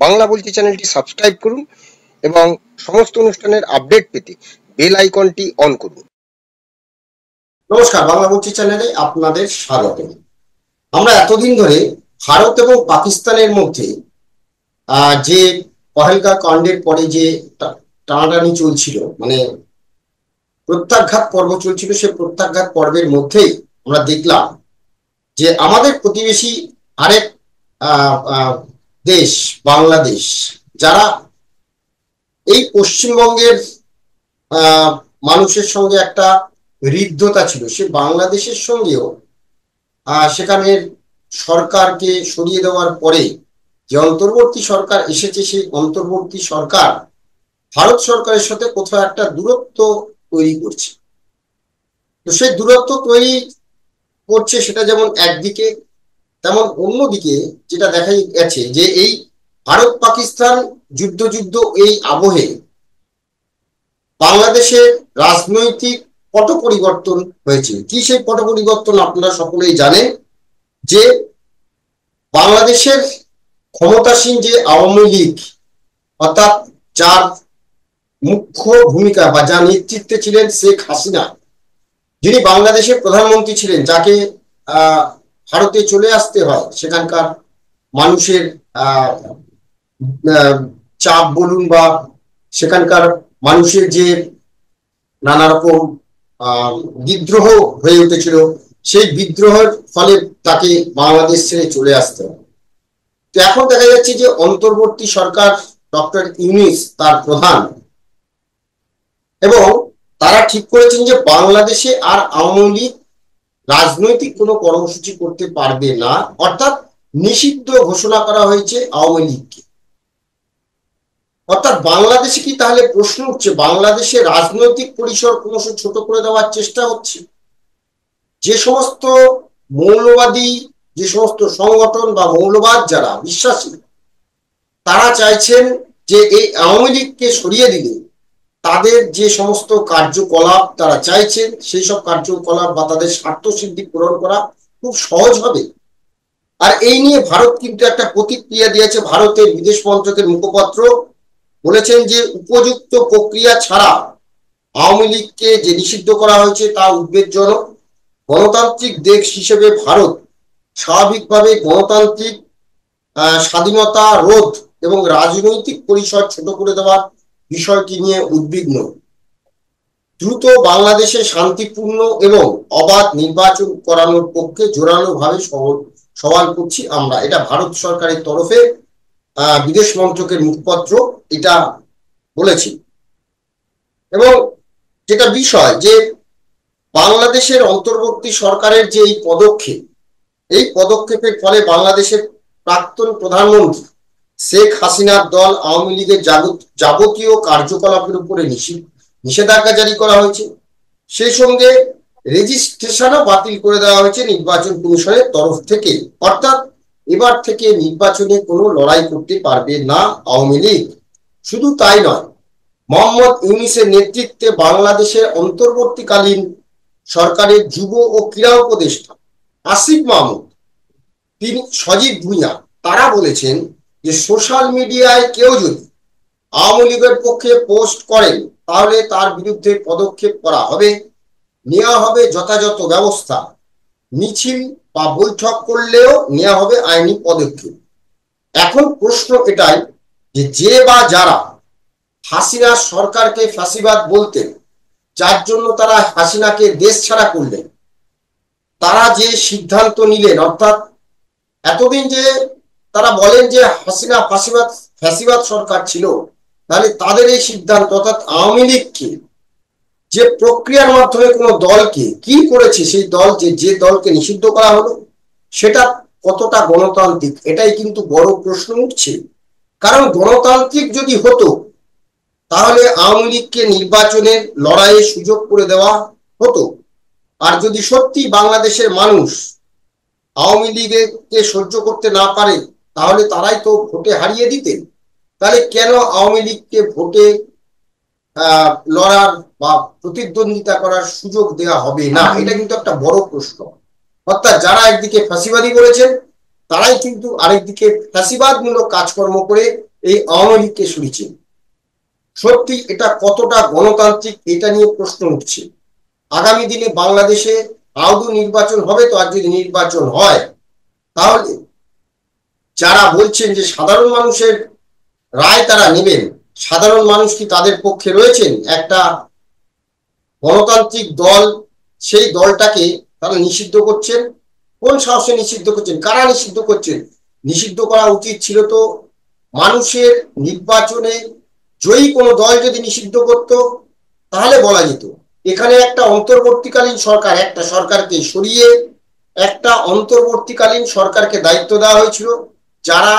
বাংলা বলছি চ্যানেলটি সাবস্ক্রাইব করুন এবং সমস্ত অনুষ্ঠানের আপডেট পেতে বেল আইকনটি অন করুন। নমস্কার, বাংলা বলছি চ্যানেলে আপনাদের স্বাগত। আমরা এতদিন ধরে ভারত এবং পাকিস্তানের মধ্যে যে পহেলগাঁও কাণ্ডের পরে যে টানাটানি চলছিল, মানে প্রত্যাঘাত পর্ব চলছিল, সেই প্রত্যাঘাত পর্বের মধ্যেই আমরা দেখলাম যে আমাদের প্রতিবেশী আরেক দেশ বাংলাদেশ, যারা এই পশ্চিমবঙ্গের মানুষের সঙ্গে একটা হৃদ্যতা ছিল, সে বাংলাদেশের সঙ্গেও সেখানের সরকারকে সরিয়ে দেওয়ার পরে যে অন্তর্বর্তী সরকার এসেছে, সেই অন্তর্বর্তী সরকার ভারত সরকারের সাথে কোথাও একটা দূরত্ব তৈরি করছে। তো সেই দূরত্ব তৈরি করছে, সেটা যেমন একদিকে, তেমন অন্যদিকে যেটা দেখা গেছে যে এই ভারত পাকিস্তান যুদ্ধ এই আবহে বাংলাদেশের রাজনৈতিক পট পরিবর্তন হয়েছে। কি সেই পট পরিবর্তন? আপনারা সকলেই জানেন যে বাংলাদেশের ক্ষমতাসীন যে আওয়ামী লীগ, অর্থাৎ যার মুখ্য ভূমিকা বা যার নেতৃত্বে ছিলেন শেখ হাসিনা, যিনি বাংলাদেশের প্রধানমন্ত্রী ছিলেন, যাকে ভারতে চলে আসতে হয় সেখানকার মানুষের চাপ বলুন বা সেখানকার মানুষের যে নানা রকম বিদ্রোহ হয়ে উঠেছিল, সেই বিদ্রোহের ফলে তাকে বাংলাদেশ ছেড়ে চলে আসতে হয়। তো এখন দেখা যাচ্ছে যে অন্তর্বর্তী সরকার ডক্টর ইউনূস তার প্রধান, এবং তারা ঠিক করেছেন যে বাংলাদেশে আর আওয়ামী লীগ রাজনৈতিক কোনো কর্মসূচি করতে পারবে না, অর্থাৎ নিষিদ্ধ ঘোষণা করা হয়েছে আওয়ামী লীগকে। অর্থাৎ বাংলাদেশে কি তাহলে প্রশ্ন উঠছে, বাংলাদেশে রাজনৈতিক পরিসর ক্রমশ ছোট করে দেওয়ার চেষ্টা হচ্ছে? যে সমস্ত মৌলবাদী, যে সমস্ত সংগঠন বা মৌলবাদ যারা বিশ্বাসী, তারা চাইছেন যে এই আওয়ামী লীগকে সরিয়ে দিলে তাদের যে সমস্ত কার্যকলাপ তারা চাইছেন, সেই সব কার্যকলাপ বা তাদের স্বার্থ সিদ্ধি পূরণ করা খুব সহজ হবে। আর এই নিয়ে ভারত কিন্তু একটা প্রতিক্রিয়া দিয়েছে। ভারতের বিদেশ মন্ত্রকের মুখপাত্র বলেছেন যে উপযুক্ত প্রক্রিয়া ছাড়া আওয়ামী লীগকে যে নিষিদ্ধ করা হয়েছে তা উদ্বেগজনক। গণতান্ত্রিক দেশ হিসেবে ভারত স্বাভাবিকভাবে গণতান্ত্রিক স্বাধীনতা রোধ এবং রাজনৈতিক পরিসর ছোট করে দেওয়ার বিষয়টি নিয়ে উদ্বিগ্ন। দ্রুত বাংলাদেশে শান্তিপূর্ণ এবং অবাধ নির্বাচন করানোর পক্ষে জোরালোভাবে সওয়াল করছি আমরা। এটা ভারত সরকারের তরফে বিদেশ মন্ত্রকের মুখপাত্র এটা বলেছি। এবং যেটা বিষয় যে বাংলাদেশের অন্তর্বর্তী সরকারের যে এই পদক্ষেপের ফলে বাংলাদেশের প্রাক্তন প্রধানমন্ত্রী শেখ হাসিনার দল আওয়ামী লীগের যাবতীয় কার্যকলাপের উপরে নিষেধাজ্ঞা জারি করা হয়েছে। সেই সঙ্গে রেজিস্ট্রেশনও বাতিল করে দেওয়া হয়েছে নির্বাচন কমিশনের তরফ থেকে। অর্থাৎ এবার থেকে নির্বাচনে কোনো লড়াই করতে পারবে না আওয়ামী লীগ। শুধু তাই নয়, মোহাম্মদ ইউনূসের নেতৃত্বে বাংলাদেশের অন্তর্বর্তীকালীন সরকারের যুব ও ক্রীড়া উপদেষ্টা আসিফ মাহমুদ, তিনি সজীব ভুঁইয়া, তারা বলেছেন যে সোশ্যাল মিডিয়ায় কেউ যদি আওয়ামী লীগের পক্ষে পোস্ট করেন তাহলে তার বিরুদ্ধে পদক্ষেপ করা হবে, নেওয়া হবে যথাযথ ব্যবস্থা। মিছিল বা বৈঠক করলেও নেওয়া হবে আইনি পদক্ষেপ। এখন প্রশ্ন এটাই যে বা যারা হাসিনা সরকারকে ফ্যাসিবাদ বলতেন, যার জন্য তারা হাসিনাকে দেশ ছাড়া করলেন, তারা যে সিদ্ধান্ত নিলেন, অর্থাৎ এতদিন যে তারা বলেন যে হাসিনা ফ্যাসিবাদ সরকার ছিল, তাহলে তাদের এই সিদ্ধান্ত, অর্থাৎ আওয়ামী লীগকে যে প্রক্রিয়ার মাধ্যমে কোনো দলকে কি করেছে, সেই দল যে দলকে নিষিদ্ধ করা হলো সেটা কতটা গণতান্ত্রিক, এটাই কিন্তু বড় প্রশ্ন উঠছে। কারণ গণতান্ত্রিক যদি হতো তাহলে আওয়ামী লীগকে নির্বাচনের লড়াইয়ে সুযোগ করে দেওয়া হতো। আর যদি সত্যি বাংলাদেশের মানুষ আওয়ামী লীগকে সহ্য করতে না পারে, তাহলে তারাই তো ভোটে হারিয়ে দিতেন। তাহলে কেন আওয়ামী লীগকে ভোটে লড়ার বা প্রতিদ্বন্দ্বিতা করার সুযোগ দেওয়া হবে না? এটা কিন্তু একটা বড় প্রশ্ন। অর্থাৎ যারা একদিকে ফ্যাসিবাদী বলেছেন, তারাই কিন্তু আরেকদিকে ফ্যাসিবাদমূলক কাজকর্ম করে এই আওয়ামী লীগকে সরিয়েছেন। সত্যি এটা কতটা গণতান্ত্রিক, এটা নিয়ে প্রশ্ন উঠছে। আগামী দিনে বাংলাদেশে আদৌ নির্বাচন হবে তো? আর যদি নির্বাচন হয়, তাহলে যারা বলছেন যে সাধারণ মানুষের রায় তারা নেবেন, সাধারণ মানুষ কি তাদের পক্ষে রয়েছেন? একটা গণতান্ত্রিক দল, সেই দলটাকে তারা নিষিদ্ধ করছেন। কোন সাহসে নিষিদ্ধ করছেন? কারা নিষিদ্ধ করছেন? নিষিদ্ধ করা উচিত ছিল তো মানুষের নির্বাচনে জয়ী কোনো দল যদি নিষিদ্ধ করত তাহলে বলা যেত। এখানে একটা অন্তর্বর্তীকালীন সরকার, একটা সরকারকে সরিয়ে একটা অন্তর্বর্তীকালীন সরকারকে দায়িত্ব দেওয়া হয়েছিল, যারা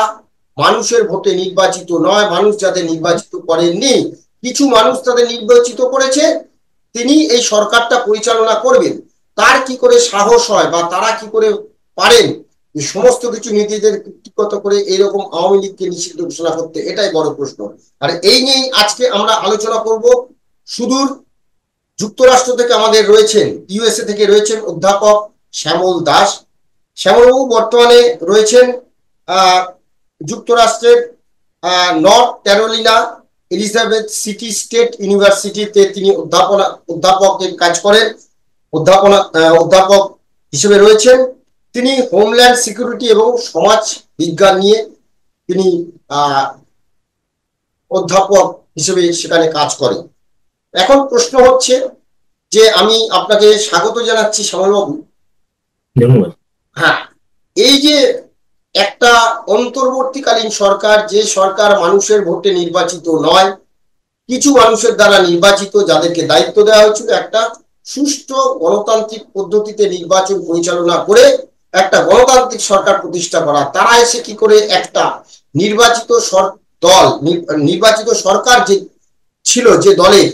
মানুষের ভোটে নির্বাচিত নয়, মানুষ যাদের নির্বাচিত করেননি, কিছু মানুষ তাদের নির্বাচিত করেছে, তিনি এই সরকারটা পরিচালনা করবেন। তার কি করে সাহস হয় বা তারা কি করে পারেন যে সমস্ত কিছু নিজেদের ব্যক্তিগত করে এরকম আওয়ামী লীগকে নিষিদ্ধ ঘোষণা করতে? এটাই বড় প্রশ্ন। আর এই নিয়েই আজকে আমরা আলোচনা করব। সুদূর যুক্তরাষ্ট্র থেকে আমাদের রয়েছেন, ইউএসএ থেকে রয়েছেন অধ্যাপক শ্যামল দাস। শ্যামলবাবু বর্তমানে রয়েছেন যুক্তরাষ্ট্রের North Carolina Elizabeth City State ইউনিভার্সিটিতে তিনি অধ্যাপকের কাজ করেন, অধ্যাপক হিসেবে রয়েছেন। তিনি হোমল্যান্ড সিকিউরিটি এবং সমাজ বিজ্ঞান নিয়ে তিনি অধ্যাপক হিসেবে সেখানে কাজ করেন। এখন প্রশ্ন হচ্ছে যে, আমি আপনাকে স্বাগত জানাচ্ছি শ্যামলবাবু। ধন্যবাদ। হ্যাঁ, এই যে একটা অন্তর্বর্তীকালীন সরকার, যে সরকার মানুষের ভোটে নির্বাচিত নয়, কিছু মানুষের দ্বারা নির্বাচিত, যাদেরকে দায়িত্ব দেওয়া হয়েছিল একটা সুষ্ঠু গণতান্ত্রিক পদ্ধতিতে নির্বাচন পরিচালনা করে একটা গণতান্ত্রিক সরকার প্রতিষ্ঠা করা, তারা এসে কি করে একটা নির্বাচিত দল, নির্বাচিত সরকার যে ছিল, যে দলের,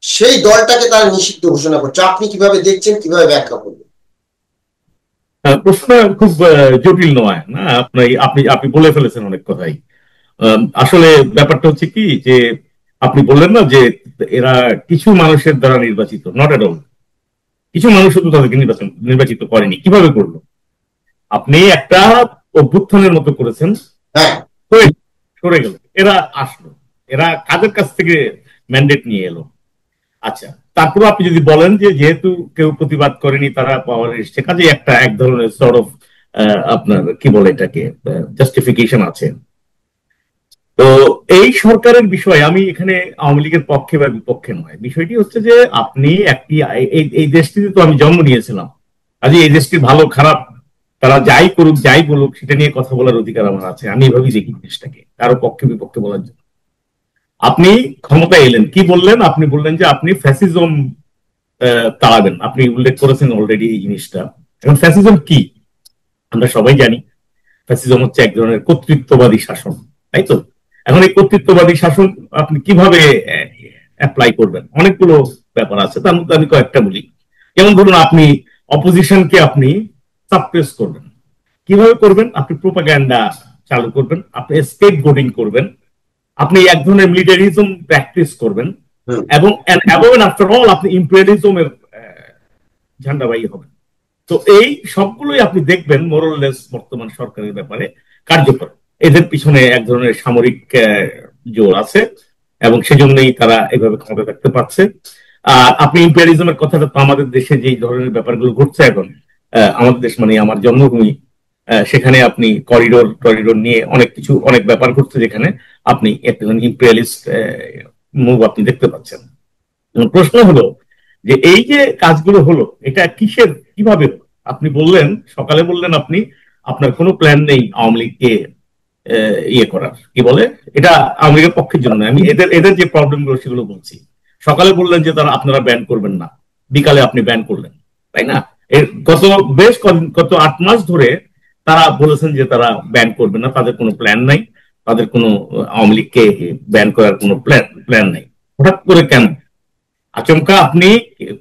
সেই দলটাকে তারা নিষিদ্ধ ঘোষণা করছে? আপনি কিভাবে দেখছেন, কিভাবে ব্যাখ্যা করবেন? প্রশ্ন খুব জটিল নয় না, আপনি আপনি আপনি বলে ফেলেছেন অনেক কথাই। আসলে ব্যাপারটা হচ্ছে কি, যে আপনি বললেন না যে এরা কিছু মানুষের দ্বারা নির্বাচিত, নট এট অল। কিছু মানুষ শুধু তাদেরকে নির্বাচিত করেনি। কিভাবে করলো? আপনি একটা অভ্যুত্থানের মতো করেছেন, হ্যাঁ, সরে গেল, এরা আসলো, এরা কাদের কাছ থেকে ম্যান্ডেট নিয়ে এলো? আচ্ছা, তারপর আপনি যদি বলেন যে যেহেতু কেউ প্রতিবাদ করেনি তারা পাওয়ারে এসছে, কাজে একটা এক ধরনের সর্ট অফ আপনার কি বলে এটাকে জাস্টিফিকেশন আছে। তো এই সরকারের বিষয়ে আমি এখানে আওয়ামী লীগের পক্ষে বা বিপক্ষে নয়। বিষয়টি হচ্ছে যে আপনি একটি এই দেশটিতে তো আমি জন্ম নিয়েছিলাম, কাজে এই দেশটির ভালো খারাপ তারা যাই করুক যাই বলুক সেটা নিয়ে কথা বলার অধিকার আমার আছে। আমি এভাবেই দেখি জিনিসটাকে, কারো পক্ষে বিপক্ষে বলার জন্য। আপনি ক্ষমতায় এলেন, কি বললেন? আপনি বললেন যে আপনি ফ্যাসিজম তাড়াবেন। আপনি উল্লেখ করেছেন অলরেডি এই জিনিসটা। এখন ফ্যাসিজম কি আমরা সবাই জানি। ফ্যাসিজম হচ্ছে এক ধরনের কর্তৃত্ববাদী শাসন, তাই তো? এখন এই কর্তৃত্ববাদী শাসন আপনি কিভাবে অ্যাপ্লাই করবেন? অনেকগুলো ব্যাপার আছে, তার মধ্যে আমি কয়েকটা বলি। যেমন ধরুন, আপনি অপোজিশনকে আপনি সাপ্রেস করবেন। কিভাবে করবেন? আপনি প্রোপাগ্যান্ডা চালু করবেন, আপনি স্কেপ গোটিং করবেন, আপনি এক ধরনের মিলিটারিজম প্র্যাকটিস করবেন, এবং আফটার অল আপনি ইম্পেরিয়ালিজমের ঝান্ডাবাহী হবেন। তো এই সবগুলোই আপনি দেখবেন মোরলেস বর্তমান সরকারের ব্যাপারে কার্যকর। এদের পিছনে এক ধরনের সামরিক জোর আছে এবং সেজন্যই তারা এইভাবে ক্ষমতা থাকতে পারছে। আর আপনি ইম্পেরিয়ালিজমের কথাটা তো আমাদের দেশে যে ধরনের ব্যাপারগুলো ঘটছে এখন, আমাদের দেশ মানে আমার জন্মভূমি, সেখানে আপনি করিডোর নিয়ে অনেক কিছু, অনেক ব্যাপার ঘটছে, যেখানে আপনি একটা ইম্পেরিয়ালিস্ট মুভ আপনি দেখতে পাচ্ছেন। প্রশ্ন হলো যে এই যে কাজগুলো হলো, এটা কিসের, কিভাবে? আপনি বললেন, সকালে বললেন আপনি আপনার কোনো প্ল্যান নেই আওয়ামী লীগকে ইয়ে করার, কি বলে এটা, আওয়ামী লীগের পক্ষের জন্য। আমি এদের যে প্রবলেম গুলো সেগুলো বলছি। সকালে বললেন যে তারা আপনারা ব্যান করবেন না, বিকালে আপনি ব্যান করলেন, তাই না? এর গত 8 মাস ধরে তারা বলেছেন যে তারা ব্যান করবেন না, তাদের কোনো প্ল্যান নাই, তাদের কোনো আওয়ামী লীগকে ব্যান করার কোনো প্ল্যান নাই। হঠাৎ করে কেন আচমকা? আপনি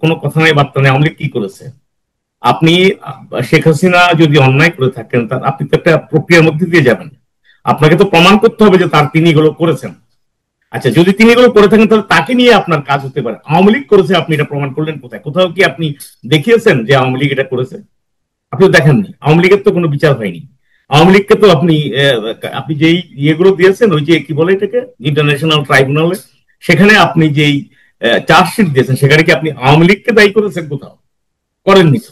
কোনো কথা নাই, বার্তা নেই। আওয়ামী লীগ কি করেছে? আপনি শেখ হাসিনা যদি অন্যায় করে থাকেন, তার আপনি তো একটা প্রক্রিয়ার মধ্যে দিয়ে যাবেন, আপনাকে তো প্রমাণ করতে হবে যে তিনি এগুলো করেছেন। আচ্ছা, যদি তিনি এগুলো করে থাকেন তাহলে তাকে নিয়ে আপনার কাজ হতে পারে। আওয়ামী লীগ করেছে, আপনি এটা প্রমাণ করলেন কোথায়? কোথাও কি আপনি দেখিয়েছেন যে আওয়ামী লীগ এটা করেছে? আপনি তো দেখেননি। আওয়ামী লীগের তো কোনো বিচার হয়নি। আওয়ামী লীগকে তো আপনি আপনি যেই ইয়েগুলো দিয়েছেন, ওই যে কি বলে এটাকে, ইন্টারন্যাশনাল ট্রাইব্যুনালে, সেখানে আপনি যেই চার্জশিট দিয়েছেন সেখানে কি আপনি আওয়ামী লীগকে দায়ী করেছেন? কোথাও করেননি তো।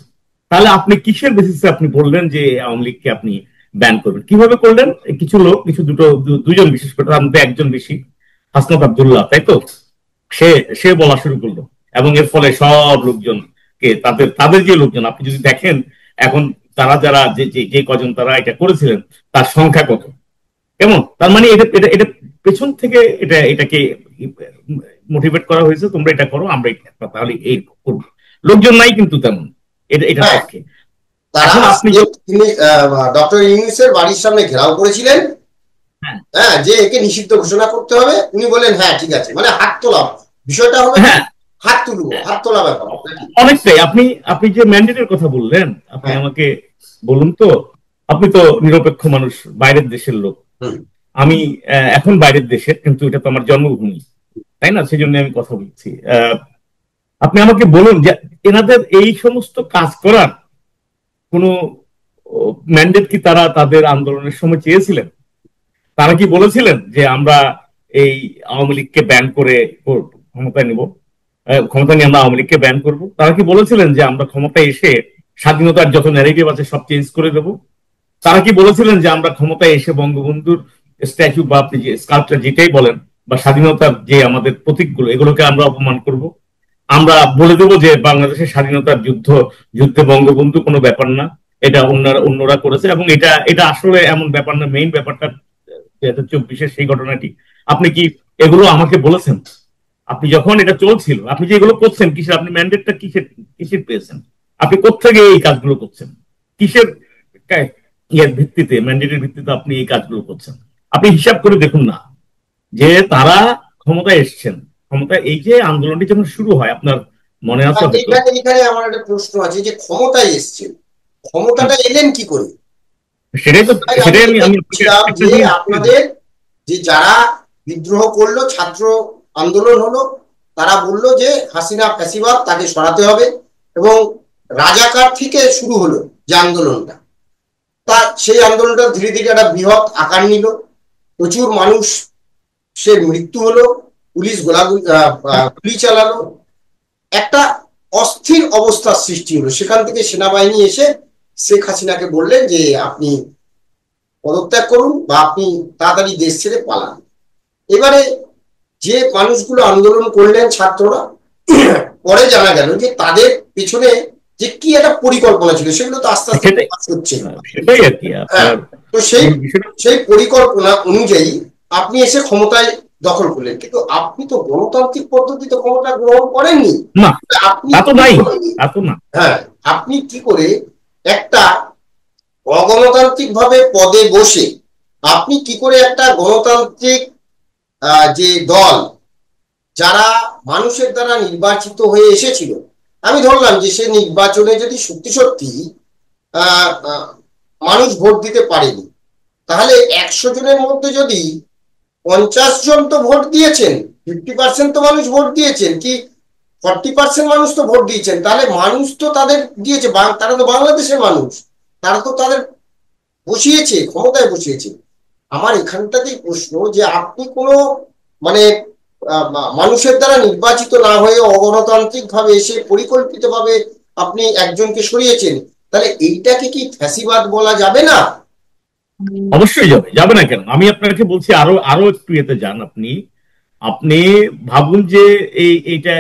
তাহলে আপনি কিসের বেসিসে আপনি বললেন যে আওয়ামী লীগকে আপনি ব্যান করবেন? কিভাবে করলেন? কিছু লোক, দুজন বিশেষ করে, তার মধ্যে একজন বেশি, হাসনাত আব্দুল্লাহ, তাই তো, সে সে বলা শুরু করলো, এবং এর ফলে সব লোকজনকে, তাদের তাদের যে লোকজন, আপনি যদি দেখেন এখন তারা যারা যে যে যে কজন তারা এটা করেছিলেন তার সংখ্যা কত, কেমন, তার মানে এটা এটা এটা পেছন থেকে এটাকে মোটিভেট করা হয়েছে, তোমরা এটা করো, আমরা তাহলে এই করবো। লোকজন নাই কিন্তু তেমন এটা হ্যাঁ, পক্ষে। তারা এখন আপনি ডক্টর ইউনূসের বাড়ির সামনে ঘেরাও করেছিলেন, হ্যাঁ হ্যাঁ, যে একে নিষিদ্ধ ঘোষণা করতে হবে। উনি বলেন হ্যাঁ ঠিক আছে, মানে হাত তোলা, বিষয়টা হলো হ্যাঁ হাত তুলবো, হাত তোলা ব্যাপার। অনেকটাই। আপনি আপনি যে ম্যান্ডেটের কথা বললেন, আপনি হ্যাঁ, আমাকে বলুন তো, আপনি তো নিরপেক্ষ মানুষ, বাইরের দেশের লোক, আমি এখন বাইরের দেশের, কিন্তু এটা তো আমার জন্মভূমি, তাই না? সেই জন্য আমি কথা বলছি। আপনি আমাকে বলুন যে এনাদের এই সমস্ত কাজ করার কোনো ম্যান্ডেট কি তারা তাদের আন্দোলনের সময় চেয়েছিলেন? তারা কি বলেছিলেন যে আমরা এই আওয়ামী লীগকে ব্যান করে ক্ষমতায় নিব, ক্ষমতা নিয়ে আমরা আওয়ামী লীগকে ব্যান করবো? তারা কি বলেছিলেন যে আমরা ক্ষমতায় এসে স্বাধীনতার যত ন্যারেটিভ আছে সব চেঞ্জ করে দেব? তারা কি বলেছিলেন যে আমরা ক্ষমতায় এসে বঙ্গবন্ধুর স্ট্যাচু বা আপনি যে স্কাল্পচার যেটাই বলেন, বা স্বাধীনতার যে আমাদের প্রতীকগুলো, এগুলোকে আমরা অপমান করব? আমরা বলে দেবো যে বাংলাদেশের স্বাধীনতার যুদ্ধে বঙ্গবন্ধু কোনো ব্যাপার না, এটা অন্যরা করেছে, এবং এটা এটা আসলে এমন ব্যাপার না। মেইন ব্যাপারটা 2024-এর সেই ঘটনাটি, আপনি কি এগুলো আমাকে বলেছেন? আপনি যখন এটা চলছিল, আপনি যে এগুলো করছেন, কিসের আপনি ম্যান্ডেটটা কিসের কিসের পেয়েছেন? আপনি কোত্থেকে এই কাজগুলো করছেন? কিসের ইয়ের ভিত্তিতে, ম্যান্ডেটের ভিত্তিতে আপনি এই কাজগুলো করছেন? আপনি হিসাব করে দেখুন না যে তারা ক্ষমতায় এসছেন, ক্ষমতায় এই যে আন্দোলনটি যখন শুরু হয়, আপনার মনে আছে হয়তো। এখানে আমার একটা প্রশ্ন আছে, যে ক্ষমতায় এসছেন, ক্ষমতাটা এলেন কি করে? সেটাই তো, সেটাই আমি আমি যে আপনাদের যে যারা বিদ্রোহ করলো, ছাত্র আন্দোলন হলো, তারা বললো যে হাসিনা ফ্যাসিবাদ, তাকে সরাতে হবে, এবং রাজাকার থেকে শুরু হলো যে আন্দোলনটা, তা সেই আন্দোলনটা ধীরে ধীরে একটা বৃহৎ আকার নিল, প্রচুর মানুষ সে মৃত্যু হলো, পুলিশ গুলি চালালো, একটা অস্থির অবস্থার সৃষ্টি হলো। সেখান থেকে সেনাবাহিনী এসে শেখ হাসিনাকে বললেন যে আপনি পদত্যাগ করুন, বা আপনি তাড়াতাড়ি দেশ ছেড়ে পালান। এবারে যে মানুষগুলো আন্দোলন করলেন, ছাত্ররা, পরে জানা গেল যে তাদের পেছনে যে কি একটা পরিকল্পনা ছিল, সেগুলো তো আস্তে আস্তে প্রকাশ হচ্ছে। সেটাই আর কি। তো সেই পরিকল্পনা অনুযায়ী আপনি এসে ক্ষমতায় দখল করলেন, কিন্তু আপনি তো গণতান্ত্রিক পদ্ধতিতে ক্ষমতা গ্রহণ করেননি। না, আপনি হ্যাঁ, আপনি কি করে একটা অগণতান্ত্রিক ভাবে পদে বসে আপনি কি করে একটা গণতান্ত্রিক যে দল, যারা মানুষের দ্বারা নির্বাচিত হয়ে এসেছিল, আমি ধরলাম যে সে নির্বাচনে যদি সত্যি সত্যি মানুষ ভোট দিতে পারেনি, তাহলে 100 জনের মধ্যে যদি 50 জন তো ভোট দিয়েছেন, 50% তো মানুষ ভোট দিয়েছেন, কি 40% মানুষ তো ভোট দিয়েছেন, তাহলে মানুষ তো তাদের দিয়েছে, তারা তো বাংলাদেশের মানুষ, তারা তো তাদের বসিয়েছে, ক্ষমতায় বসিয়েছে। আমার এখানটাতেই প্রশ্ন যে আপনি কোনো মানে মানুষের দ্বারা নির্বাচিত না হয়ে অগণতান্ত্রিক ভাবে এসে পরিকল্পিত ভাবে আপনি একজনকে সরিয়েছেন, তাহলে এইটাকে কি ফ্যাসিবাদ বলা যাবে না? অবশ্যই যাবে, যাবে না কেন? আমি আপনাকে বলছি আরো আরো একটু এতে যান। আপনি আপনি ভাবুন যে এইটা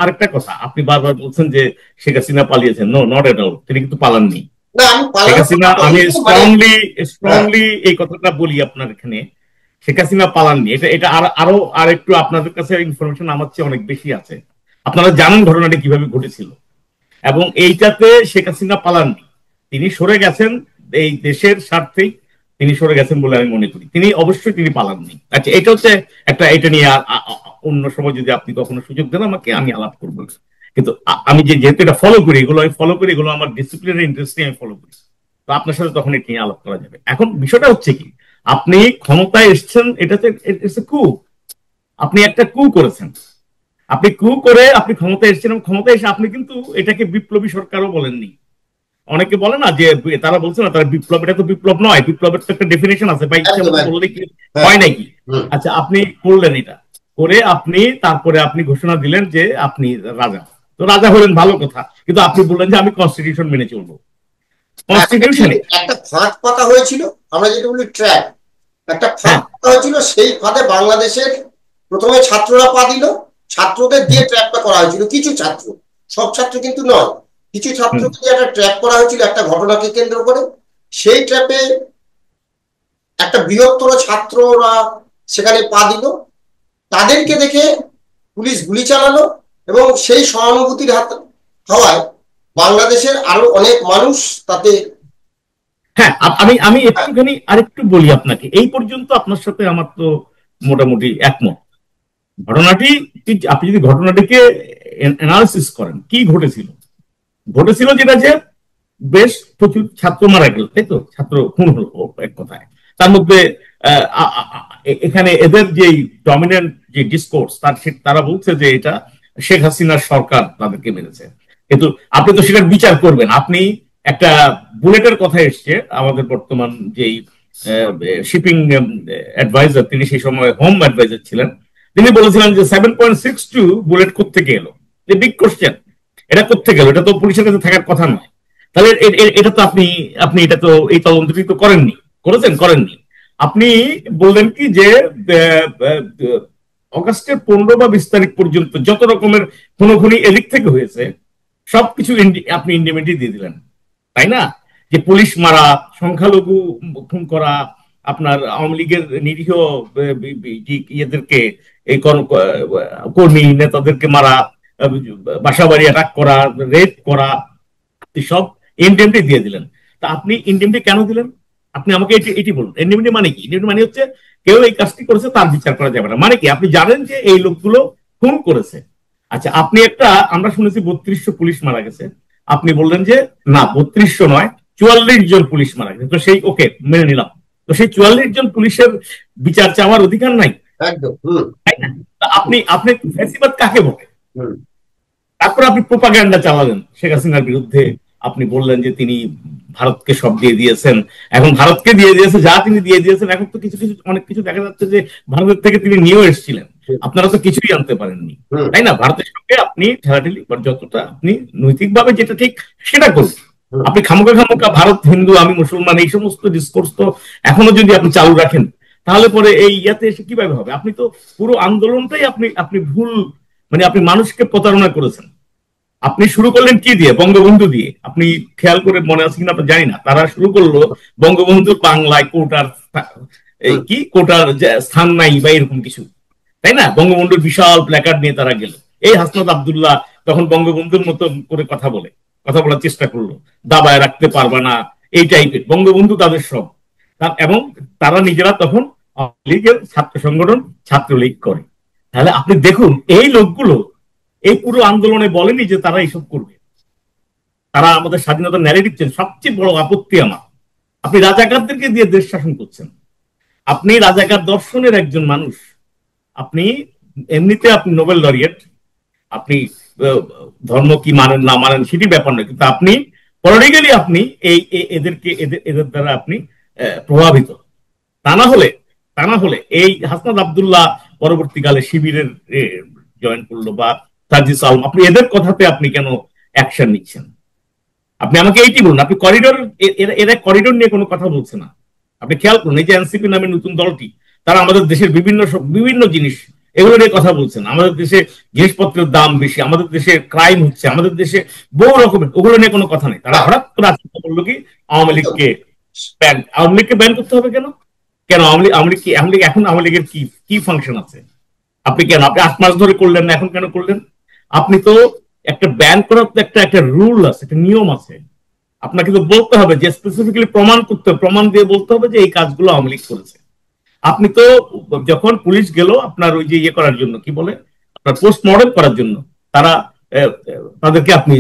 আরেকটা কথা, আপনি বারবার বলছেন যে শেখ হাসিনা পালিয়েছেন। নো, নট এট অল, তিনি কিন্তু পালাননি। শেখ হাসিনা, আমি স্ট্রংলি এই কথাটা বলি আপনার এখানে, শেখ হাসিনা পালাননি। এটা এটা আরো আর একটু আপনাদের কাছে ইনফরমেশন আমার চেয়ে অনেক বেশি আছে। আপনারা জানেন ঘটনাটি কিভাবে ঘটেছিল, এবং এইটাতে শেখ হাসিনা পালাননি, তিনি সরে গেছেন এই দেশের স্বার্থেই তিনি সরে গেছেন বলে আমি মনে করি। তিনি অবশ্যই তিনি পালাননি। আচ্ছা, এটা হচ্ছে একটা, এটা নিয়ে অন্য সময় যদি আপনি কখনো সুযোগ দেন আমাকে, আমি আলাপ করবো। কিন্তু আমি যেহেতু এটা ফলো করি, এগুলো আমি ফলো করি, এগুলো আমার ডিসিপ্লিনের ইন্টারেস্টে আমি ফলো করি, তো আপনার সাথে তখন এটা নিয়ে আলাপ করা যাবে। এখন বিষয়টা হচ্ছে কি, আপনি ক্ষমতায় এসছেন, এটাতে ইটস এ কু, আপনি একটা কু করেছেন। আপনি কু করে আপনি ক্ষমতায় এসেছেন, এবং ক্ষমতায় এসে আপনি কিন্তু এটাকে বিপ্লবী সরকারও বলেননি, অনেকে বলে না যে তারা বলছে না তারা বিপ্লব, এটা তো বিপ্লব নয়, বিপ্লবের তো একটা ডেফিনেশন আছে বা ইচ্ছে মতো বললে কি হয় নাকি? আচ্ছা, আপনি করলেন এটা করে, আপনি তারপরে আপনি ঘোষণা দিলেন যে আপনি রাজা। তো রাজা হলেন, ভালো কথা, কিন্তু আপনি বললেন যে আমি কনস্টিটিউশন মেনে চলবো। কনস্টিটিউশনে একটা ফাঁদ পাতা হয়েছিল, আমরা যেটা বলি ট্র্যাপ, একটা ফাঁদ পাতা হয়েছিল। সেই ফাঁদে বাংলাদেশের প্রথমে ছাত্ররা পা দিল, ছাত্রদের দিয়ে ট্র্যাপটা করা হয়েছিল। কিছু ছাত্র, সব ছাত্র কিন্তু নয়, কিছু ছাত্রকে দিয়ে একটা ট্র্যাপ করা হয়েছিল একটা ঘটনাকে কেন্দ্র করে। সেই ট্র্যাপে একটা বৃহত্তর ছাত্ররা সেখানে পা দিল, তাদেরকে দেখে পুলিশ গুলি চালালো এবং সেই সহানুভূতির হওয়ায় বাংলাদেশের আরো অনেক মানুষ তাতে। হ্যাঁ, আমি একটুখানি আরেকটু বলি আপনাকে, এই পর্যন্ত আপনার সাথে আমার তো মোটামুটি একমত। ঘটনাটি, আপনি যদি ঘটনাটিকে অ্যানালিসিস করেন, কি ঘটেছিল? ঘটেছিল যেটা যে বেশ প্রচুর ছাত্র মারা গেল, তাই তো, ছাত্র খুন হলো এক কথায়। তার মধ্যে এখানে এদের যে ডমিনেন্ট যে ডিসকোর্স, তারা বলছে যে এটা শেখ হাসিনার সরকার তাদেরকে মেরেছে। কিন্তু আপনি তো সেটার বিচার করবেন। আপনি একটা বুলেটের কথা এসছে, আমাদের বর্তমান যেই শিপিং অ্যাডভাইজার, তিনি সেই সময় হোম অ্যাডভাইজার ছিলেন, তিনি বলেছিলেন যে 7.62 বুলেট কোত্থেকে এলো, যে বিগ কোশ্চেন, এটা কোত্থেকে এলো, এটা তো পুলিশের কাছে থাকার কথা নয়। তাহলে এটা তো আপনি এটা তো এই তদন্তটি তো করেননি, করেননি। আপনি বললেন কি যে অগাস্টের 15 বা 20 তারিখ পর্যন্ত যত রকমের খুনোখুনি এদিক থেকে হয়েছে সবকিছু আপনি ইন্ডিমেন্টই দিয়ে দিলেন, তাই না? যে পুলিশ মারা, সংখ্যালঘু খুন করা, আপনার আওয়ামী লীগের নিরীহ ইয়েদেরকে, এই কর্মী নেতাদেরকে মারা, বাসাবাড়ি অ্যাটাক করা, রেপ করা, সব ইন্ডিমেন্টই দিয়ে দিলেন। তা আপনি ইন্ডিমেন্টটি কেন দিলেন? আপনি আমাকে এটি বলুন, ইন্ডিমেন্টটি মানে কি? ইন্ডিমেন্ট মানে হচ্ছে কেউ এই কাজটি করেছে, তার বিচার করা যাবে না, মানে কি? আপনি জানেন যে এই লোকগুলো খুন করেছে। আচ্ছা, আপনি আমরা শুনেছি 3200 পুলিশ মারা গেছে, আপনি বললেন যে না 3200 নয়, 44 জন পুলিশ মারা গেছে। তো সেই ওকে মেনে নিলাম, তো সেই 44 জন পুলিশের বিচার চাওয়ার অধিকার নাই? একদম। তাই না? আপনি ফ্যাসিবাদ কাকে বলে? তারপর আপনি প্রোপাগান্ডা চালালেন শেখ হাসিনার বিরুদ্ধে। আপনি বললেন যে তিনি ভারতকে সব দিয়ে দিয়েছেন, এখন ভারতকে দিয়ে দিয়েছে যা তিনি দিয়ে দিয়েছেন, এখন তো কিছু কিছু অনেক কিছু দেখা যাচ্ছে যে ভারতের থেকে তিনি নিয়েও এসেছিলেন, আপনারা তো কিছুই আনতে পারেননি, তাই না? ভারতের সঙ্গে আপনি ঠেলাঠেলি যতটা আপনি নৈতিকভাবে যেটা ঠিক সেটা করুন। আপনি খামোকা ভারত হিন্দু, আমি মুসলমান, এই সমস্ত ডিসকোর্স তো এখনো যদি আপনি চালু রাখেন, তাহলে পরে এই ইয়াতে এসে কিভাবে হবে? আপনি তো পুরো আন্দোলনটাই আপনি ভুল, মানে আপনি মানুষকে প্রতারণা করেছেন। আপনি শুরু করলেন কি দিয়ে? বঙ্গবন্ধু দিয়ে। আপনি খেয়াল করে মনে আছে কিনা জানি না, তারা শুরু করলো বঙ্গবন্ধুর বাংলায় কোটার কি কোটার স্থান নাই বা এরকম কিছু, তাই না? বঙ্গবন্ধুর বিশাল প্ল্যাকার্ড নিয়ে তারা গেল। এই হাসনাত আব্দুল্লাহ তখন বঙ্গবন্ধুর মতো করে কথা বলার চেষ্টা করলো, দাবায় রাখতে পারবে না, এই টাইপের। বঙ্গবন্ধু তাদের সব, এবং তারা নিজেরা তখন আওয়ামী লীগের ছাত্র সংগঠন ছাত্রলীগ করে। তাহলে আপনি দেখুন, এই লোকগুলো এই পুরো আন্দোলনে বলেনি যে তারা এইসব করবে, তারা আমাদের স্বাধীনতার ন্যারেটিভ চেঞ্জ। সবচেয়ে বড় আপত্তি আমার, আপনি রাজাকারদেরকে দিয়ে দেশ শাসন করছেন। আপনি রাজাকার দর্শনের একজন মানুষ, আপনি এমনিতে আপনি নোবেল লরিয়েট, আপনি ধর্ম কি মানেন না মানেন সেটি ব্যাপার নয়, কিন্তু আপনি পলিটিক্যালি আপনি এদের দ্বারা আপনি প্রভাবিত। তা না হলে এই হাসনাত আব্দুল্লাহ পরবর্তীকালে শিবিরের জয়েন করলো, বা সাজিস আলম, আপনি এদের কথাতে আপনি কেন অ্যাকশন নিচ্ছেন? আপনি আমাকে এইটি বলুন। আপনি করিডোর, এরা করিডোর নিয়ে কোনো কথা বলছে না। আপনি খেয়াল করুন, এই যে এনসিপি নামের নতুন দলটি, তারা আমাদের দেশের বিভিন্ন জিনিস এগুলো নিয়ে কথা বলছেন। আমাদের দেশে জিনিসপত্রের দাম বেশি, আমাদের দেশে ক্রাইম হচ্ছে, আমাদের দেশে বহু রকমের, ওগুলো নিয়ে কোনো কথা নেই। তারা হঠাৎ করে আজকে বললো কি আওয়ামী লীগকে ব্যান করতে হবে। কেন এখন আওয়ামী লীগের কি ফাংশন আছে? আপনি 8 মাস ধরে করলেন না, এখন কেন করলেন? আপনি তো একটা ব্যান করার তো একটা রুল আছে, একটা নিয়ম আছে। আপনাকে তো বলতে হবে যে স্পেসিফিক্যালি প্রমাণ দিয়ে বলতে হবে যে এই কাজগুলো আওয়ামী লীগ করেছে। আপনি তো যখন পুলিশ গেল আপনার ওই যে ইয়ে করার জন্য, কি বলে, আপনার পোস্টমর্টম করার জন্য, তাদেরকে আপনি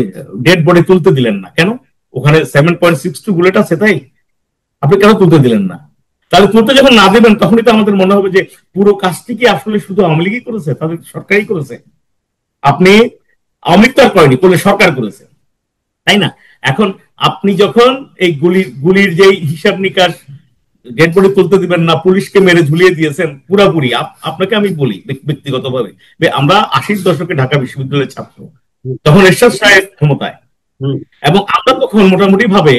ডেড বডি তুলতে দিলেন না কেন? ওখানে 7.62 বুলেট আছে, তাই আপনি কেন তুলতে দিলেন না? তাহলে তুলতে যখন না দেবেন, তখনই তো আমাদের মনে হবে যে পুরো কাজটি কি আসলে শুধু আওয়ামী লীগই করেছে, তাদের সরকারই করেছে। আপনি আওয়ামী লীগ তো আর করেনি, করলে সরকার করেছে, তাই না? এখন আপনি যখন এই গুলির যে হিসাব নিকাশ ডেড বডি তুলতে দিবেন না, পুলিশকে মেরে ঝুলিয়ে দিয়েছেন পুরাপুরি। আপনাকে আমি বলি ব্যক্তিগতভাবে, আমরা 80-র দশকে ঢাকা বিশ্ববিদ্যালয়ের ছাত্র, তখন এরশাদ সাহেব ক্ষমতায়, এবং আমরা তখন মোটামুটি ভাবে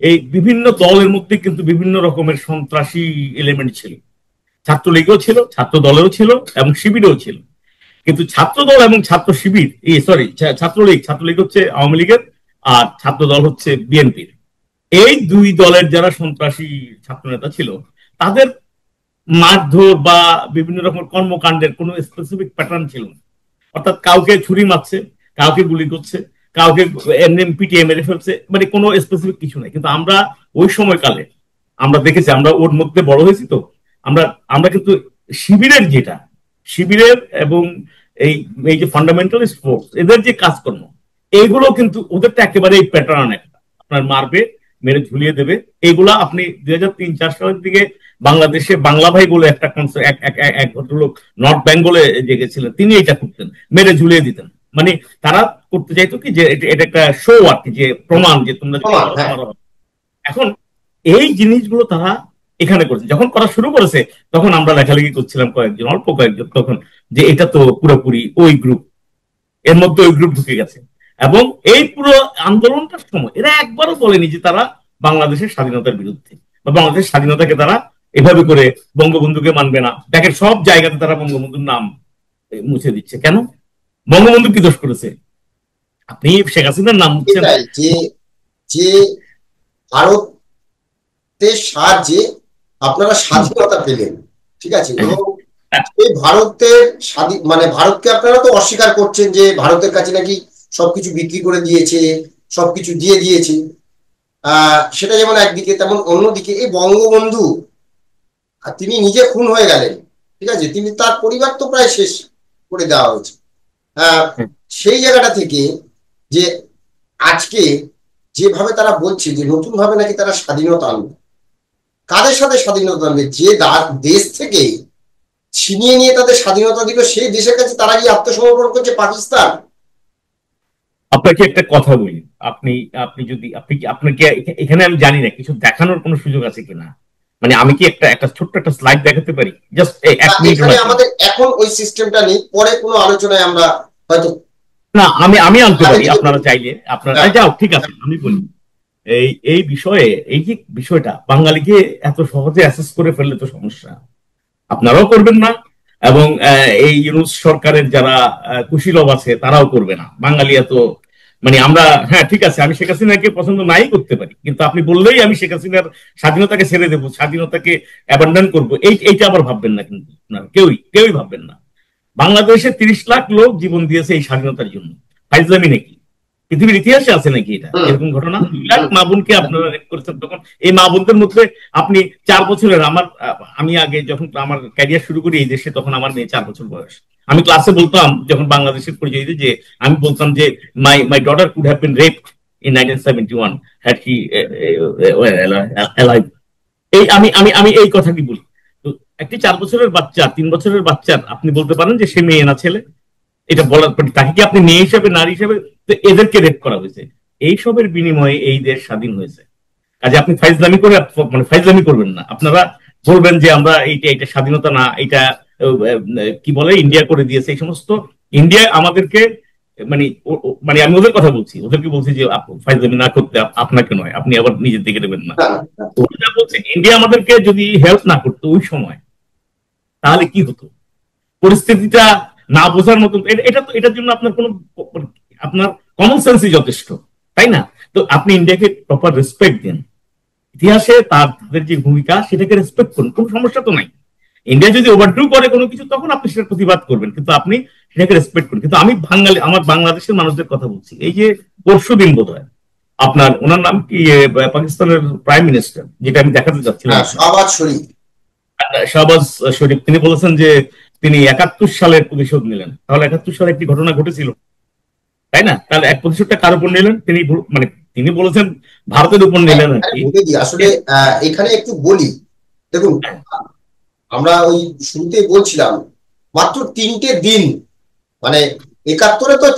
এই বিভিন্ন দলের মধ্যে কিন্তু বিভিন্ন রকমের সন্ত্রাসী এলিমেন্ট ছিল। ছাত্রলীগও ছিল, ছাত্র দলেও ছিল, এবং শিবিরেও ছিল। কিন্তু ছাত্র দল এবং ছাত্র শিবির, ছাত্রলীগ হচ্ছে আওয়ামী লীগের, আর ছাত্র দল হচ্ছে বিএনপির। এই দুই দলের যারা সন্ত্রাসী ছাত্র নেতা ছিল, তাদের মারধর বা বিভিন্ন রকম কর্মকাণ্ডের কোনো স্পেসিফিক প্যাটার্ন ছিল না। অর্থাৎ কাউকে ছুরি মারছে, কাউকে গুলি করছে, কাউকে এমএম পিটিএ মেরে ফেলছে, মানে কোনো স্পেসিফিক কিছু নাই। কিন্তু আমরা ওই সময়কালে আমরা দেখেছি, আমরা ওর মধ্যে বড় হয়েছি, তো আমরা কিন্তু শিবিরের এবং এই যে ফান্ডামেন্টালিস্ট ফোর্স, এদের যে কাজকর্ম, এইগুলো কিন্তু ওদেরটা একেবারে এই প্যাটার্ন একটা, আপনার মারবে, মেরে ঝুলিয়ে দেবে। এইগুলা আপনি 2003-4 সালের দিকে বাংলাদেশে বাংলা ভাই বলে একটা এক ভদ্রলোক নর্থ বেঙ্গলে যে গেছিলেন, তিনি এটা করতেন, মেরে ঝুলিয়ে দিতেন। মানে তারা করতে চাইতো কি, যে এটা একটা শো আর কি, যে প্রমাণ যে তোমরা। এখন এই জিনিসগুলো তারা এখানে করছে, যখন করা শুরু করেছে তখন আমরা লেখালেখি করছিলাম অল্প কয়েকজন তখন, যে এটা তো পুরোপুরি ওই গ্রুপ, এর মধ্যে ওই গ্রুপ ঢুকে গেছে। এবং এই পুরো আন্দোলনটার সময় এরা একবারও বলেনি যে তারা বাংলাদেশের স্বাধীনতার বিরুদ্ধে, বা বাংলাদেশের স্বাধীনতাকে তারা এভাবে করে বঙ্গবন্ধুকে মানবে না। দেখেন সব জায়গাতে তারা বঙ্গবন্ধুর নাম মুছে দিচ্ছে। কেন? বঙ্গবন্ধু কি দোষ করেছে? আপনি শেখ হাসিনার নাম মুছছেন। যে ভারতের সাহায্যে আপনারা স্বাধীনতা পেলেন, ঠিক আছে, এবং এই ভারতের মানে ভারতকে আপনারা তো অস্বীকার করছেন যে ভারতের কাছে নাকি সবকিছু বিক্রি করে দিয়েছে, সবকিছু দিয়ে দিয়েছে। সেটা যেমন একদিকে, তেমন অন্যদিকে এই বঙ্গবন্ধু তিনি নিজে খুন হয়ে গেলেন, ঠিক আছে, তিনি, তার পরিবার তো প্রায় শেষ করে দেওয়া হয়েছে। সেই জায়গাটা থেকে যে আজকে যেভাবে তারা বলছে যে নতুন ভাবে নাকি তারা স্বাধীনতা আনবে, কাদের সাথে স্বাধীনতা আনবে? যে দেশ থেকে ছিনিয়ে নিয়ে তাদের স্বাধীনতা দিল, সেই দেশের কাছে তারা গিয়ে আত্মসমর্পণ করছে, পাকিস্তান। আপনাকে একটা কথা বলি, আপনি যদি আপনাকে এখানে আমি জানি না কিছু দেখানোর কোনো সুযোগ আছে কিনা, মানে আমি কি একটা ছোট্ট একটা স্লাইড দেখাতে পারি? জাস্ট এক মিনিট। আমাদের এখন ওই সিস্টেমটা নেই, পরে কোনো আলোচনায় আমরা হয়তো, না, আমি আনতে পারি, আপনারা চাইলে আপনারা যাও, ঠিক আছে, আমি বলি। এই বিষয়ে, এই যে বিষয়টা বাঙালিকে এত সহজে অ্যাসেস করে ফেললে তো সমস্যা, আপনারাও করবেন না, এবং এই ইউনুস সরকারের যারা কুশীলব আছে তারাও করবে না। বাঙালি এত, মানে আমরা, হ্যাঁ ঠিক আছে, আমি শেখ হাসিনাকে পছন্দ নাই করতে পারি, কিন্তু আপনি বললেই আমি শেখ হাসিনার স্বাধীনতাকে ছেড়ে দেবো, স্বাধীনতাকে অ্যাবান্ডন করবো, এইটা আবার ভাববেন না, কিন্তু কেউই ভাববেন না। বাংলাদেশে 30 লাখ লোক জীবন দিয়েছে এই স্বাধীনতার জন্য। ফাইজলামি নাকি? পৃথিবীর ইতিহাসে আছে নাকি এটা এরকম ঘটনা? 2 লাখ মা বোনকে আপনারা রেপ করেছেন। তখন এই মা বোনদের মধ্যে আপনি 4 বছরের, আমি আগে যখন আমার ক্যারিয়ার শুরু করি এই দেশে, তখন আমার মেয়ে 4 বছর বয়স। আমি ক্লাসে বলতাম, যখন বাংলাদেশের পরিচয় দিই, যে আমি বলতাম যে my daughter could have been raped in 1971 had he alive. আমি এই কথাটি বলি। তো একটি 4 বছরের বাচ্চা, 3 বছরের বাচ্চার আপনি বলতে পারেন যে সে মেয়ে না ছেলে? এটা বলার পর তাকে কি আপনি মেয়ে হিসেবে, নারী হিসেবে? এদেরকে রেপ করা হয়েছে, এই সবের বিনিময়ে এই দেশ স্বাধীন হয়েছে। কাজে আপনি ফাইজলামি করে, মানে ফাইজলামি করবেন না। আপনারা বলবেন যে আমরা এইটা স্বাধীনতা না, এটা কি বলে ইন্ডিয়া করে দিয়েছে, এই সমস্ত। ইন্ডিয়া আমাদেরকে, মানে আমি ওদের কথা বলছি, ওদেরকে বলছি যে ফাইজলামি না করতে, আপনাকে নয়, আপনি আবার নিজের দিকে নেবেন না। ওরা বলছে ইন্ডিয়া আমাদেরকে যদি হেল্প না করতো ওই সময়, তাহলে কি হতো, পরিস্থিতিটা না বোঝার মতন। এটার জন্য আপনার কোনো, আপনার কমন সেন্সই যথেষ্ট, তাই না? তো আপনি ইন্ডিয়াকে প্রপার রেসপেক্ট দেন, ইতিহাসে তাদের যে ভূমিকা সেটাকে রেসপেক্ট করুন, কোনো সমস্যা তো নাই। ইন্ডিয়া যদি ওভারডু করে কোনো কিছু, তখন আপনি সেটার প্রতিবাদ করবেন, কিন্তু আপনি সেটাকে রেসপেক্ট করুন। কিন্তু আমি আমার বাংলাদেশের মানুষদের কথা বলছি। এই যে পরশুদিন বোধ হয় আপনার, ওনার নাম কি, পাকিস্তানের প্রাইম মিনিস্টার, যেটা আমি দেখাতে চাচ্ছিলাম, শাহবাজ শরীফ, তিনি বলেছেন যে তিনি 71 সালের প্রতিশোধ নিলেন। তাহলে 71 সালে একটি ঘটনা ঘটেছিল, তাই না? তাহলে এক প্রতিশোধটা কার উপর নিলেন? তিনি বলেছেন ভারতের উপর নিলেন আর কি। আসলে এখানে একটু বলি, দেখুন আমরা ওই শুরুতেই বলছিলাম, মাত্র 3টে দিন, মানে 71-এ তো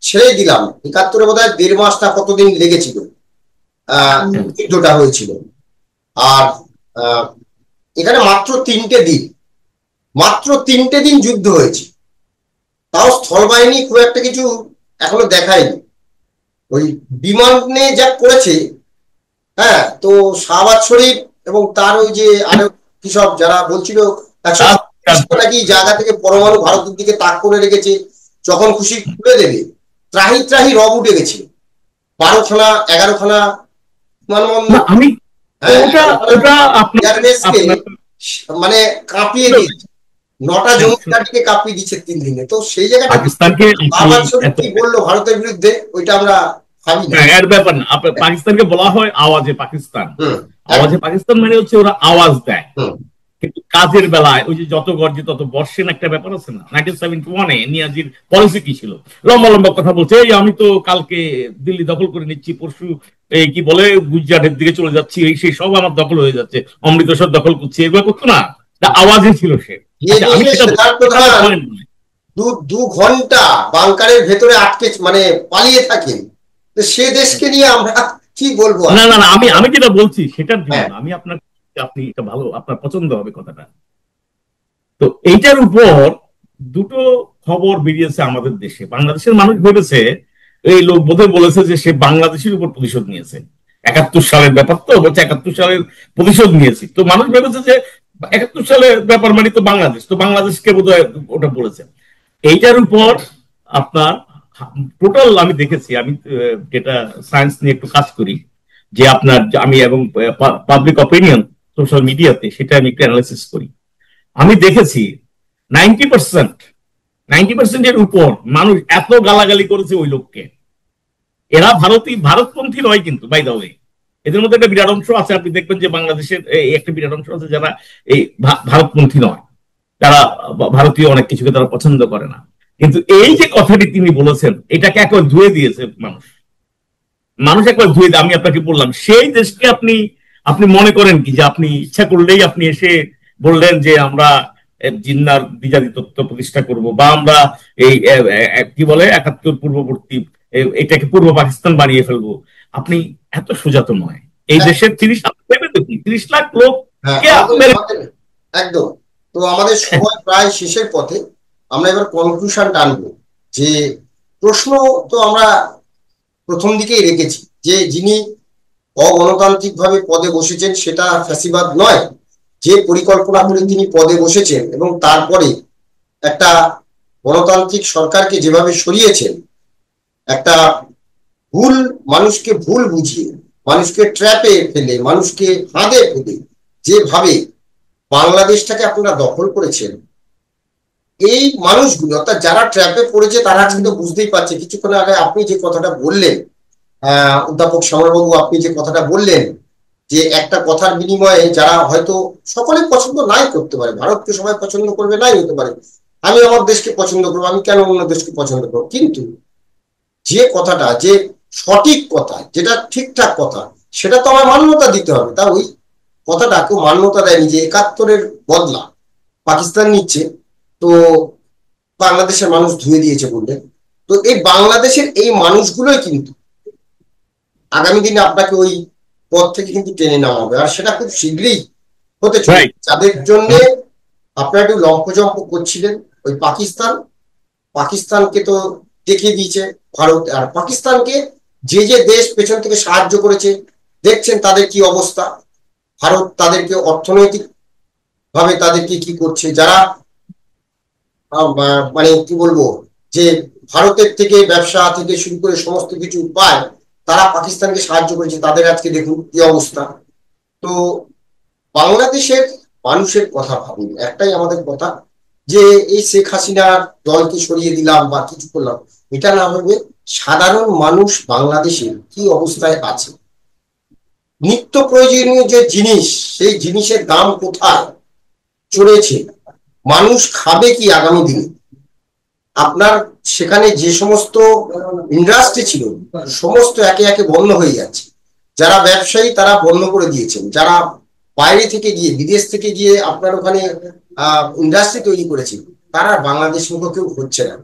ছেড়ে দিলাম, 71-এ বোধহয় 1.5 মাস না কতদিন লেগেছিল, যুদ্ধটা হয়েছিল। আর এখানে মাত্র 3টে দিন যুদ্ধ হয়েছে, তাও স্থল বাহিনী খুব একটা কিছু এখনো দেখায়নি। ওই বিমানে যা করেছে, হ্যাঁ, তো শাহবাজ শরীফ এবং তার ওই যে আরো কি সব যারা বলছিল 100 নাকি জায়গা থেকে পরমাণু ভারতের দিকে তাক করে রেখেছে, যখন খুশি খুলে দেবে, ত্রাহি ত্রাহি রব উঠে গেছে। 12খানা 11খানা আমি মানে কাঁপিয়ে দিয়েছে, 9টা জমিদারকে কাঁপিয়ে দিচ্ছে 3 দিনে। তো সেই জায়গাটা পাকিস্তানকে কি বললো ভারতের বিরুদ্ধে, ওইটা আমরা ভাবি না, এর ব্যাপার না। পাকিস্তানকে বলা হয় আওয়াজে পাকিস্তান। আওয়াজে পাকিস্তান মানে হচ্ছে ওরা আওয়াজ দেয়, কিন্তু কাজের বেলায় ওই যে যত গর্জে তত বর্ষেন একটা ব্যাপার আছে না। 1971-এ নিয়াজির পলিসি কি ছিল, লম্বা লম্বা কথা বলছে, এই আমি তো কালকে দিল্লি দখল করে নিচ্ছি, পরশু এই কি বলে গুজরাটের দিকে চলে যাচ্ছি, এই সেই সব আমার দখল হয়ে যাচ্ছে, অমৃতসর দখল করছি, এগুলো করতো না, আওয়াজে ছিল সে। আমি দু ঘন্টা বাংকারের ভেতরে আটকে মানে পালিয়ে থাকেন, সে দেশকে নিয়ে আমরা কি বলবো? না না না, আমি যেটা বলছি সেটার জন্য আমি আপনার, আপনি এটা ভালো, আপনার পছন্দ হবে কথাটা। তো এইটার উপর দুটো খবর বেরিয়েছে আমাদের দেশে। বাংলাদেশের মানুষ ভেবেছে, এই লোক বোধহয় বলেছে যে সে বাংলাদেশের উপর প্রতিশোধ নিয়েছে। 71 সালের ব্যাপার তো বলছে, 71 সালের প্রতিশোধ নিয়েছি। তো মানুষ ভেবেছে যে 71 সালের ব্যাপার মানে তো বাংলাদেশ, তো বাংলাদেশকে বোধহয় ওটা বলেছে। এইটার উপর আপনার টোটাল আমি দেখেছি, আমি যেটা সায়েন্স নিয়ে একটু কাজ করি, যে আপনার আমি এবং পাবলিক অপিনিয়ন সোশ্যাল মিডিয়াতে সেটা আমি একটু অ্যানালাইসিস করি। আমি দেখেছি 90%-এর উপর মানুষ এত গালাগালি করেছে ওই লোককে। এরা ভারতপন্থী নয় কিন্তু, বাই দা ওয়ে। এদের মধ্যে একটা বিরাট অংশ আছে, আপনি দেখবেন যে বাংলাদেশের একটা বিরাট অংশ আছে যারা এই ভারতপন্থী নয়, তারা ভারতীয় অনেক কিছুকে তারা পছন্দ করে না। কিন্তু এই যে কথাটি তিনি বলেছেন, এটাকে একবার ধুয়ে দিয়েছে মানুষ একবার ধুয়ে দিয়ে। আমি আপনাকে বললাম, সেই দেশকে আপনি মনে করেন কি যে আপনি ইচ্ছা করলেই আপনি এসে বললেন যে আমরা জিন্নার দ্বিজাতি তত্ত্ব প্রতিষ্ঠা করব, বা আমরা এই কি বলে 71 পূর্ববর্তী এটাকে পূর্ব পাকিস্তান বানিয়ে ফেলবো। আপনি এত সোজা তো নয়। এই দেশের 30 লাখ লোক একদম। তো আমাদের সময় প্রায় শেষের পথে, আমরা এবার কনক্লুশন টানবো। যে প্রশ্ন তো আমরা প্রথম দিকেই রেখেছি, যে যিনি অগণতান্ত্রিক ভাবে পদে বসেছেন সেটা ফ্যাসিবাদ নয়, যে পরিকল্পনা করে তিনি পদে বসেছেন এবং তারপরে একটা গণতান্ত্রিক সরকারকে যেভাবে সরিয়েছেন, একটা মানুষকে ভুল বুঝিয়ে, মানুষকে ট্র্যাপে ফেলে, মানুষকে ফাঁদে ফেলে যেভাবে বাংলাদেশটাকে আপনারা দখল করেছেন, এই মানুষগুলো অর্থাৎ যারা ট্র্যাপে পড়েছে তারা কিন্তু বুঝতেই পারছে। কিছুক্ষণ আগে আপনি যে কথাটা বললেন, অধ্যাপক শ্যামলবাবু, আপনি যে কথাটা বললেন, যে একটা কথার বিনিময়ে যারা হয়তো সকলে পছন্দ নাই করতে পারে, ভারতকে সবাই পছন্দ করবে নাই হতে পারে, আমি আমার দেশকে পছন্দ করবো, আমি কেন অন্য দেশকে পছন্দ করবো, কিন্তু যে কথাটা, যে সঠিক কথা, যেটা ঠিকঠাক কথা, সেটা তো আমার মান্যতা দিতে হবে। তা ওই কথাটা কেউ মান্যতা দেয়নি, যে 71-এর বদলা পাকিস্তান নিচ্ছে, তো বাংলাদেশের মানুষ ধুয়ে দিয়েছে বললেন। তো এই বাংলাদেশের এই মানুষগুলোই কিন্তু আগামী দিনে আপনাকে ওই পথ থেকে কিন্তু টেনে নেওয়া হবে, আর সেটা খুব শীঘ্রই হতে চলে। যাদের জন্য আপনারা একটু লম্ফজম্প করছিলেন, ওই পাকিস্তানকে তো দেখিয়ে দিয়েছে ভারত। আর পাকিস্তানকে যে যে দেশ পেছন থেকে সাহায্য করেছে দেখছেন তাদের কি অবস্থা। ভারত তাদেরকে অর্থনৈতিক ভাবে তাদেরকে কি করছে, যারা মানে কি বলবো, যে ভারতের থেকে ব্যবসা থেকে শুরু করে সমস্ত কিছু পায়, তারা পাকিস্তানকে সাহায্য করেছে, তাদের আজকে দেখুন কি অবস্থা। তো বাংলাদেশের মানুষের কথা ভাবুন, একটাই আমাদের কথা, যে এই শেখ হাসিনার দলকে সরিয়ে দিলাম বা কিছু করলাম, এটা না ভেবে সাধারণ মানুষ বাংলাদেশে কি অবস্থায় আছে, নিত্য প্রয়োজনীয় যে জিনিস, সেই জিনিসের দাম কোথায় চড়েছে, মানুষ খাবে কি আগামী দিনে। আপনার সেখানে যে সমস্ত ইন্ডাস্ট্রি ছিল সমস্ত একে একে বন্ধ হয়ে যাচ্ছে, যারা ব্যবসায়ী তারা বন্ধ করে দিয়েছেন, যারা বাইরে থেকে গিয়ে বিদেশ থেকে গিয়ে আপনার ওখানে ইন্ডাস্ট্রি তৈরি করেছে, তারা বাংলাদেশ মুখে কেউ হচ্ছে না।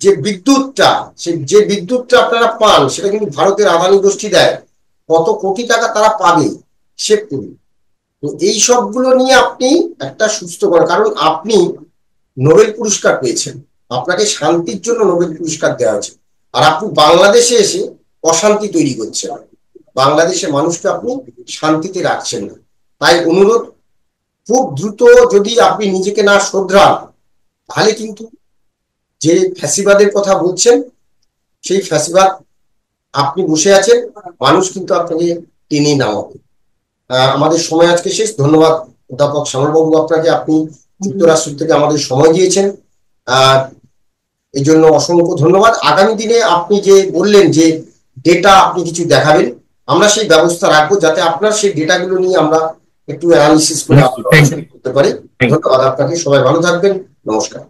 যে বিদ্যুৎটা আপনারা পান সেটা কিন্তু ভারতের আদানি গোষ্ঠী দেয়, কত কোটি টাকা তারা পাবে হিসেব করুন। তো এই সবগুলো নিয়ে আপনি একটা সুস্থ করেন, কারণ আপনি নোবেল পুরস্কার পেয়েছেন, আপনাকে শান্তির জন্য নোবেল পুরস্কার দেওয়া হয়েছে, আর আপনি বাংলাদেশে এসে অশান্তি তৈরি করছেন, বাংলাদেশে মানুষকে আপনি শান্তিতে রাখছেন না। তাই অনুরোধ, খুব দ্রুত যদি আপনি নিজেকে না শোধরান, তাহলে কিন্তু যে ফ্যাসিবাদের কথা বলছেন সেই ফ্যাসিবাদ আপনি বসে আছেন, মানুষ কিন্তু আপনাকে টেনে নামাবে। আমাদের সময় আজকে শেষ। ধন্যবাদ অধ্যাপক শ্যামলবাবু আপনাকে, আপনি যুক্তরাষ্ট্র থেকে আমাদের সময় দিয়েছেন, এই জন্য অসংখ্য ধন্যবাদ। আগামী দিনে আপনি যে বললেন যে ডেটা আপনি কিছু দেখাবেন, আমরা সেই ব্যবস্থা রাখবো যাতে আপনার সেই ডেটাগুলো নিয়ে আমরা একটু অ্যানালিসিস করে করতে পারি। ধন্যবাদ আপনাকে, সবাই ভালো থাকবেন, নমস্কার।